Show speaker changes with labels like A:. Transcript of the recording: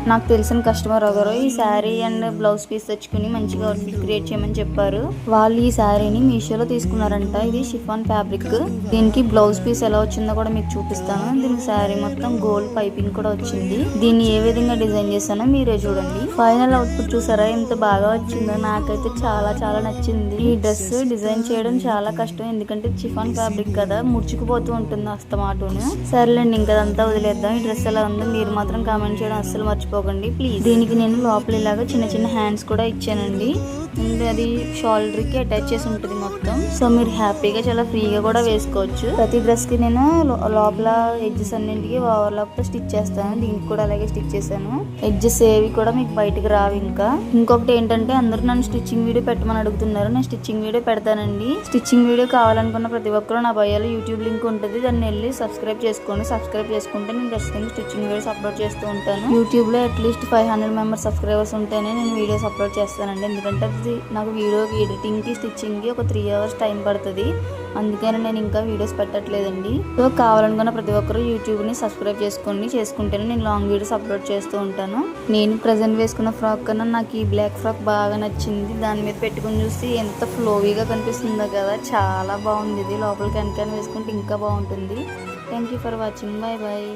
A: నాకు తెలిసిన కస్టమర్ ఒకరు ఈ శారీ అండ్ బ్లౌజ్ పీస్ తెచ్చుకుని మంచిగా అవుట్ఫిట్ క్రియేట్ చేయమని చెప్పారు. వాళ్ళు ఈ శారీని మీషోలో తీసుకున్నారంట. ఇది షిఫాన్ ఫ్యాబ్రిక్. దీనికి బ్లౌజ్ పీస్ ఎలా వచ్చిందో కూడా మీకు చూపిస్తాను. దీనికి శారీ మొత్తం గోల్డ్ పైపింగ్ కూడా వచ్చింది. దీన్ని ఏ విధంగా డిజైన్ చేశానో మీరే చూడండి. ఫైనల్ అవుట్పుట్ చూసారా ఎంత బాగా వచ్చిందో. నాకైతే చాలా చాలా నచ్చింది. ఈ డ్రెస్ డిజైన్ చేయడం చాలా కష్టం, ఎందుకంటే షిఫాన్ ఫ్యాబ్రిక్ కదా, ముడుచుకుపోతూ ఉంటుంది అస్తమాటును. సరేలేండి, ఇంకా అదంతా వదిలేద్దాం. ఈ డ్రెస్ ఎలా ఉందో మీరు మాత్రం కామెంట్ చేయడం అస్సలు మర్చిపోకండి ప్లీజ్. దీనికి నేను లోపల ఇలాగా చిన్న చిన్న హ్యాండ్స్ కూడా ఇచ్చానండి. అది షోల్డర్ కి అటాచ్ చేసి ఉంటుంది మొత్తం. సో మీరు హ్యాపీగా చాలా ఫ్రీగా కూడా వేసుకోవచ్చు. ప్రతి డ్రెస్ కి నేను లోపల ఎడ్జెస్ అన్నింటికి ఓవర్లాప్ తో స్టిచ్ చేస్తాను. దీనికి కూడా అలాగే స్టిచ్ చేశాను. ఎడ్జెస్ ఏవి కూడా మీకు బయటకు రావు. ఇంకొకటి ఏంటంటే అందరూ నన్ను స్టిచ్చింగ్ వీడియో పెట్టమని అడుగుతున్నారు. నేను స్టిచ్చింగ్ వీడియో పెడతానండి. స్టిచ్చింగ్ వీడియో కావాలనుకున్న ప్రతి ఒక్కరు నా బయోలో యూట్యూబ్ లింక్ ఉంటుంది, దాన్ని వెళ్ళి సబ్స్క్రైబ్ చేసుకోండి. సబ్స్క్రైబ్ చేసుకుంటే నేను ఖచ్చితంగా స్టిచ్చింగ్ వీడియోస్ అప్లోడ్ చేస్తూ ఉంటాను. యూట్యూబ్ లో అట్లీస్ట్ 500 మెంబర్స్ సబ్స్క్రైబర్స్ ఉంటేనే నేను వీడియోస్ అప్లోడ్ చేస్తానండి. ఎందుకంటే నాకు వీడియోకి ఎడిటింగ్ కి స్టిచ్చింగ్ కి ఒక 3 hours టైం పడుతుంది. అందుకని నేను ఇంకా వీడియోస్ పెట్టట్లేదండి. సో కావాలనుకున్న ప్రతి ఒక్కరు యూట్యూబ్ ని సబ్స్క్రైబ్ చేసుకుంటేనే నేను లాంగ్ వీడియోస్ అప్లోడ్ చేస్తూ ఉంటాను. నేను ప్రజెంట్ వేసుకున్న ఫ్రాక్ కన్నా నాకు ఈ బ్లాక్ ఫ్రాక్ బాగా నచ్చింది. దాని మీద పెట్టుకుని చూసి ఎంత ఫ్లోవీగా కనిపిస్తుందో కదా, చాలా బాగుంది. ఇది లోపల కనుక వేసుకుంటే ఇంకా బాగుంటుంది. Thank you for watching. Bye bye.